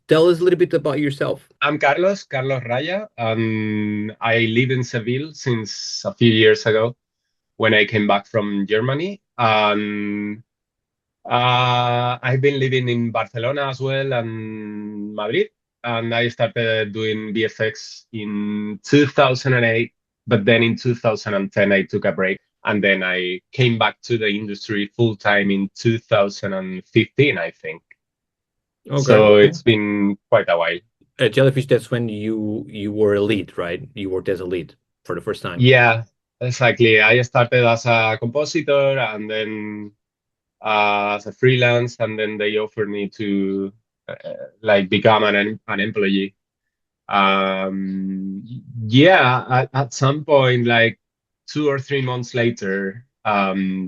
Tell us a little bit about yourself. I'm Carlos Raya, and I live in Seville since a few years ago when I came back from Germany. And I've been living in Barcelona as well and Madrid. And I started doing VFX in 2008, but then in 2010 I took a break. And then I came back to the industry full time in 2015, I think. Okay, So cool. it's been quite a while. At Jellyfish, that's when you were a lead, right? You worked as a lead for the first time. Yeah, exactly. I started as a compositor and then as a freelance, and then they offered me to like become an employee. Um, yeah, at some point, like 2 or 3 months later,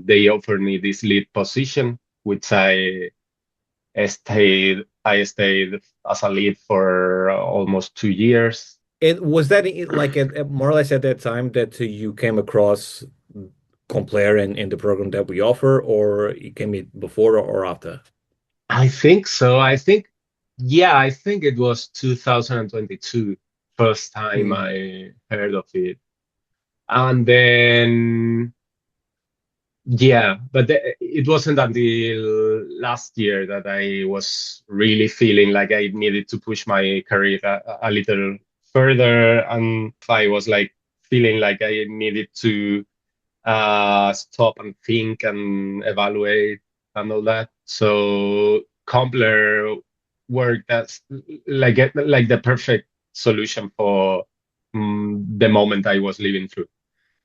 they offered me this lead position, which I stayed as a lead for almost 2 years. And was that like more or less at that time that you came across Compare and the program that we offer, or it came it before or after? I think so. I think it was 2022, first time Hmm. I heard of it. And then, yeah, but it wasn't until last year that I was really feeling like I needed to push my career a little further. And I was like feeling like I needed to stop and think and evaluate and all that. So Compler worked as like the perfect solution for the moment I was living through,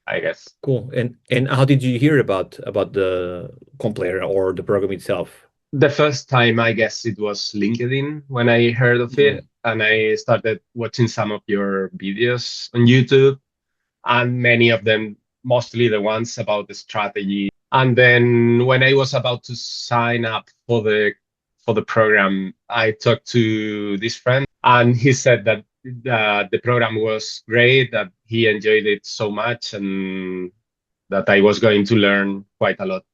I guess. Cool. And how did you hear about the Compare or the program itself? The first time, I guess it was LinkedIn when I heard of Mm. it, and I started watching some of your videos on YouTube, and many of them, mostly the ones about the strategy. And then when I was about to sign up for the program, I talked to this friend, and he said that the program was great, that he enjoyed it so much, and that I was going to learn quite a lot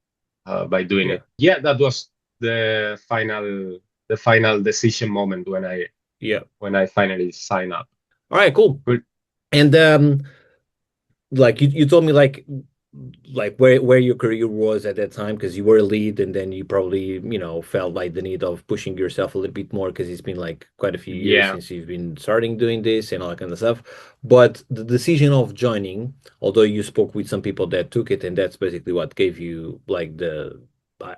by doing Yeah. it. Yeah, that was the final decision moment Yeah. when I finally signed up. All right, cool. But And like you told me like where your career was at that time because you were a lead and then you probably felt like the need of pushing yourself a little bit more because it's been like quite a few years yeah. since you've been starting doing this and all that kind of stuff. But the decision of joining, although you spoke with some people that took it and that's basically what gave you like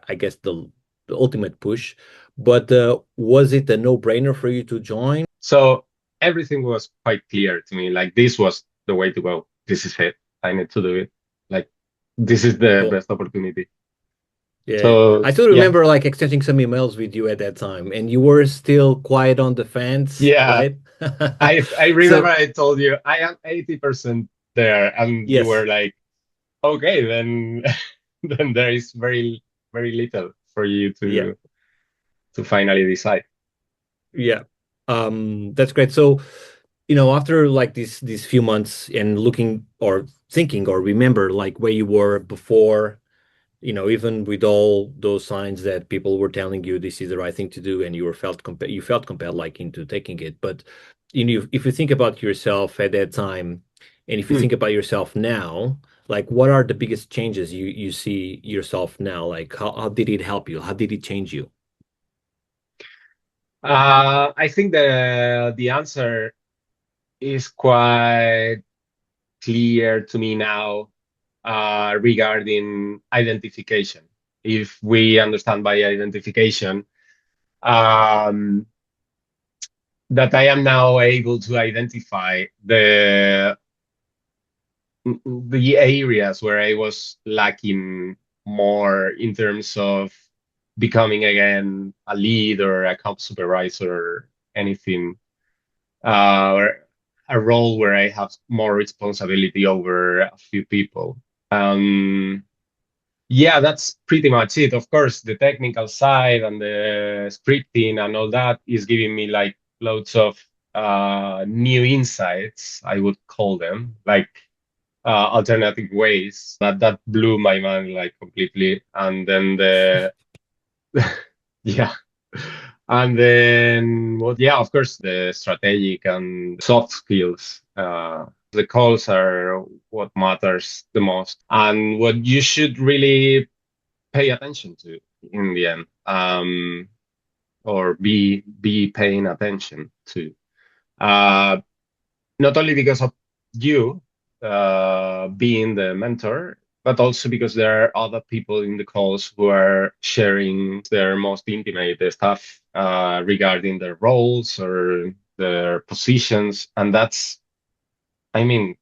I guess the ultimate push. But was it a no-brainer for you to join? So everything was quite clear to me. Like this was the way to go. This is it. I need to do it. Like this is the Cool. best opportunity. Yeah, So I still yeah, remember like exchanging some emails with you at that time, and you were still quiet on the fence, yeah. right? I remember So, I told you I am 80% there, and you yes, were like, okay, then then there is very little for you yeah, to finally decide. yeah. That's great. So, after like these few months and looking or thinking or remember like where you were before, even with all those signs that people were telling you this is the right thing to do, and you felt compelled like into taking it. But if you think about yourself at that time, and if you Hmm. think about yourself now, like what are the biggest changes you see yourself now? Like how did it help you? How did it change you? I think the answer is quite clear to me now regarding identification. If we understand by identification, um, that I am now able to identify the areas where I was lacking more in terms of becoming again a lead or a comp supervisor or anything, or a role where I have more responsibility over a few people. Um, yeah, that's pretty much it. Of course, the technical side and the scripting and all that is giving me like loads of new insights, I would call them, like alternative ways that blew my mind like completely. And then yeah, And then, well, yeah, of course, the strategic and soft skills. The calls are what matters the most and what you should really pay attention to in the end, or be paying attention to. Uh, Not only because of you being the mentor, but also because there are other people in the calls who are sharing their most intimate stuff regarding their roles or their positions. And that's, I mean,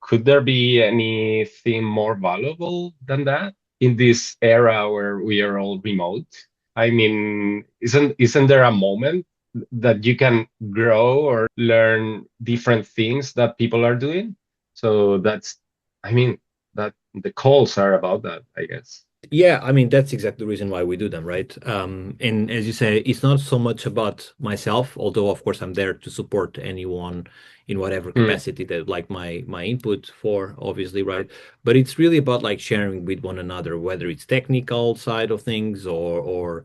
could there be anything more valuable than that in this era where we are all remote? I mean, isn't there a moment that you can grow or learn different things that people are doing? So that's, I mean, that the calls are about that, I guess. Yeah, I mean that's exactly the reason why we do them, right? And as you say, it's not so much about myself, although of course I'm there to support anyone in whatever Mm, capacity that like my input for, obviously, right? But it's really about like sharing with one another, whether it's technical side of things or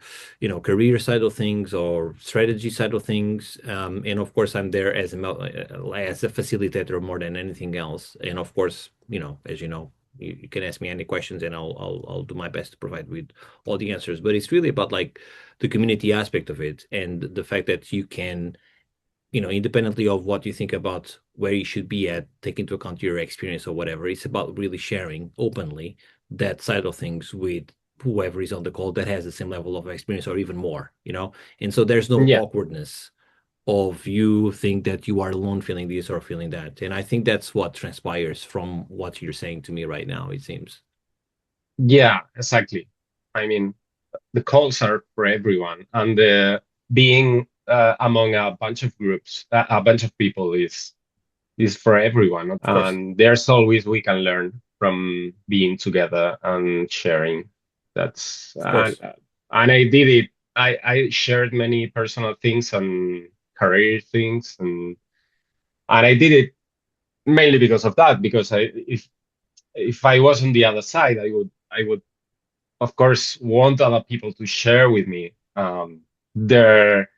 career side of things or strategy side of things. And of course I'm there as a facilitator more than anything else. And of course, as you know, you can ask me any questions and I'll do my best to provide with all the answers. But it's really about like the community aspect of it and the fact that you can, independently of what you think about where you should be at, take into account your experience or whatever. It's about really sharing openly that side of things with whoever is on the call that has the same level of experience or even more. And so there's no yeah. awkwardness of you think that you are alone feeling this or feeling that. And I think that's what transpires from what you're saying to me right now, it seems. Yeah, exactly. I mean, the calls are for everyone, and being among a bunch of groups, a bunch of people is for everyone. Of course. And there's always we can learn from being together and sharing. That's Of course. and I did it. I shared many personal things and career things, and I did it mainly because of that. Because if I was on the other side, I would of course want other people to share with me their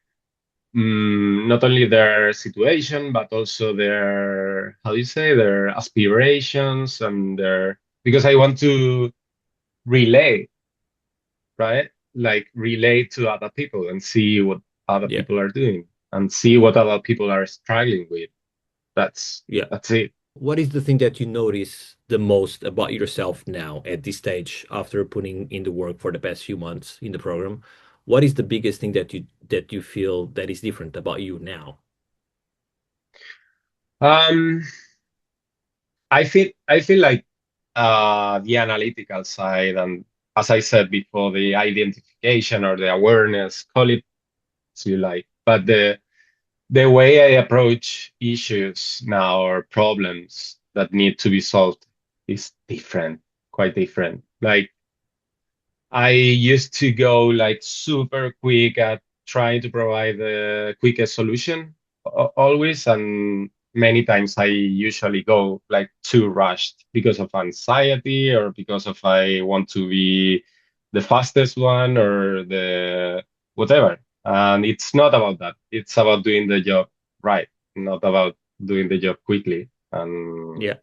not only their situation, but also their, how do you say, their aspirations and their, because I want to relate, right? Like relate to other people and see what other Yeah. people are doing and see what other people are struggling with. That's Yeah. that's it. What is the thing that you notice the most about yourself now at this stage after putting in the work for the past few months in the program? What is the biggest thing that you feel that is different about you now? Um, I feel like the analytical side and, as I said before, the identification or the awareness, call it as you like, but the way I approach issues now or problems that need to be solved is different, quite different. Like I used to go like super quick at trying to provide the quickest solution always, and many times I usually go like too rushed because of anxiety or because of I want to be the fastest one or the whatever. And it's not about that. It's about doing the job right, not about doing the job quickly. And Yeah.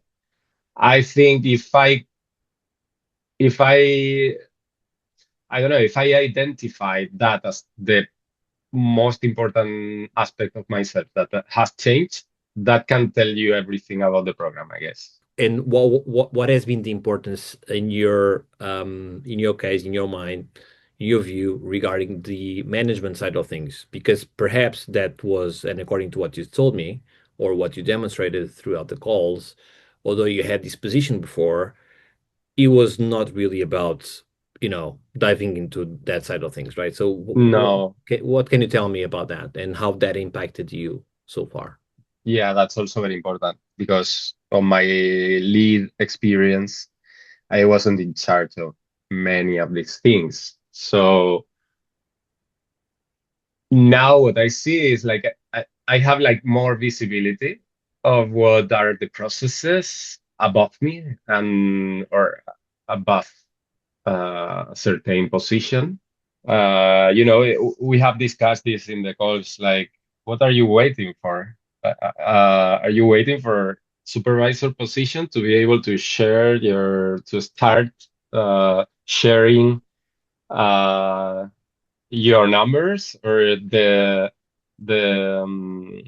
I think if I don't know, if I identify that as the most important aspect of myself that has changed, that can tell you everything about the program, I guess. And what has been the importance in your case, in your mind, in your view regarding the management side of things? Because perhaps that was, and according to what you told me or what you demonstrated throughout the calls, although you had this position before, it was not really about, diving into that side of things, right? So No, what can you tell me about that and how that impacted you so far? yeah, that's also very important because on my lead experience, I wasn't in charge of many of these things. So now what I see is like I have like more visibility of what are the processes above me and or above a certain position. We have discussed this in the calls, like, what are you waiting for? Are you waiting for supervisor position to be able to to start sharing uh, your numbers, or the um,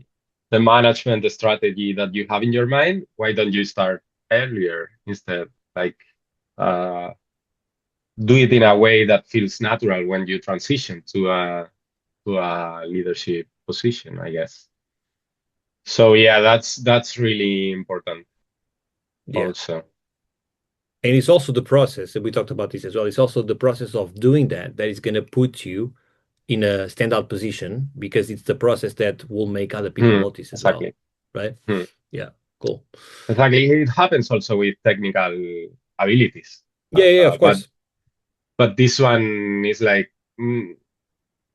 the management strategy that you have in your mind? Why don't you start earlier instead? Like, uh, do it in a way that feels natural when you transition to a leadership position, I guess. So yeah, that's really important Yeah. also. And it's also the process, and we talked about this as well. It's also the process of doing that that is going to put you in a standout position because it's the process that will make other people notice as well, Exactly. right? Hmm. Yeah, cool. Exactly. It happens also with technical abilities. Yeah, yeah, of But course. this one is like,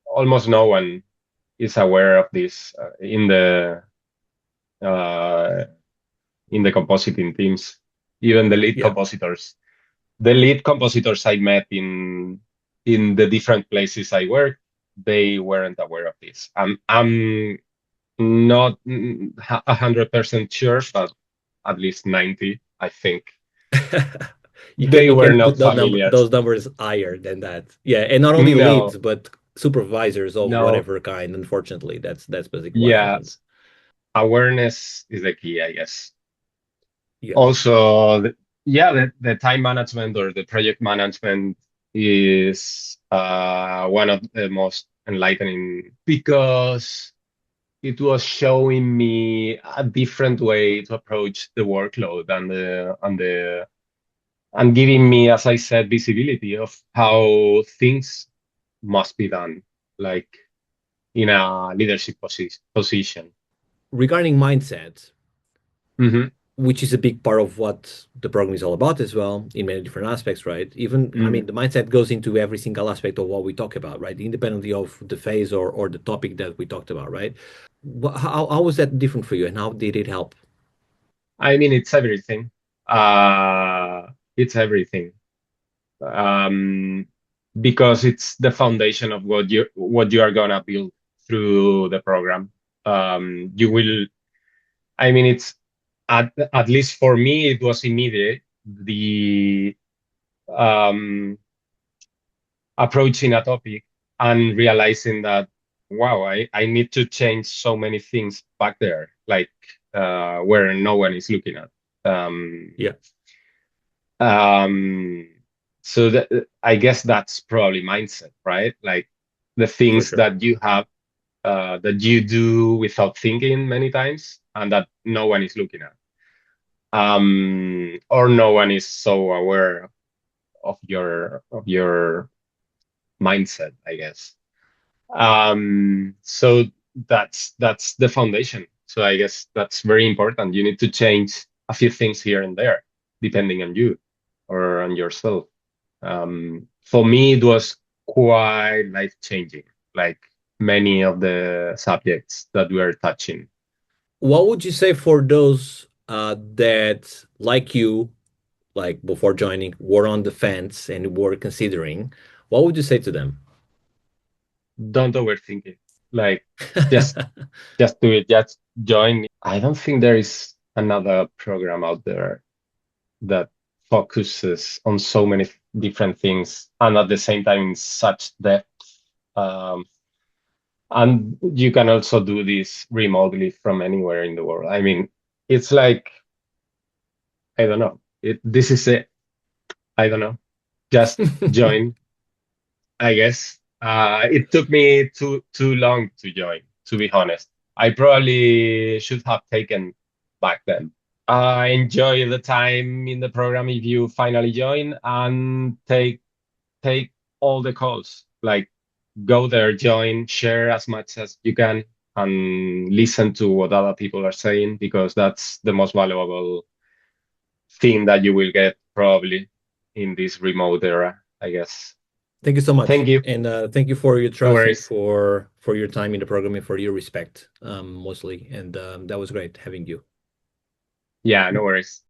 almost no one is aware of this uh, in the compositing teams, even the lead Yeah. compositors. The lead compositors I met in the different places I worked, they weren't aware of this. I'm not 100% sure, but at least 90, I think. They You were can put not that number familiar. those numbers higher than that. Yeah, and not only No, leads, but supervisors of no, whatever kind. Unfortunately, that's basically what yeah, happens. awareness is the key, I guess. Yeah. Also, yeah, the time management or the project management is one of the most enlightening, because it was showing me a different way to approach the workload and giving me, as I said, visibility of how things must be done, like in a leadership position. Regarding mindset, Hmm. which is a big part of what the program is all about as well, in many different aspects, right? Even, I Hmm. mean, the mindset goes into every single aspect of what we talk about, right? Independently of the phase or the topic that we talked about, right? How was that different for you, and how did it help? I mean, it's everything. It's everything. Um, because it's the foundation of what you are gonna build through the program. You will. I mean, it's at least for me, it was immediate. The um, approaching a topic and realizing that, wow, I need to change so many things back there, like where no one is looking at. Um, Yeah, Um, so I guess that's probably mindset, right? Like the for things sure. that you have, that you do without thinking many times, and that no one is looking at, or no one is so aware of your mindset, I guess. So that's the foundation. So I guess that's very important. You need to change a few things here and there, depending on you or on yourself. For me, it was quite life changing, like many of the subjects that we are touching. What would you say for those that, like you, like before joining, were on the fence and were considering? What would you say to them? Don't overthink it. Like, just just do it. Just join. I don't think there is another program out there that focuses on so many different things and at the same time in such depth. Um, and you can also do this remotely from anywhere in the world. I mean, it's like, I don't know. This is it. I don't know. Just join, I guess. It took me too long to join, to be honest. I probably should have taken back then. Enjoy the time in the program if you finally join, and take all the calls. Like, go there, join, share as much as you can, and listen to what other people are saying, because that's the most valuable thing that you will get probably in this remote era, I guess. Thank you so much, Thank you. and thank you for your No trust and worries. for your time in the program and for your respect, mostly. And that was great having you. Yeah, no worries.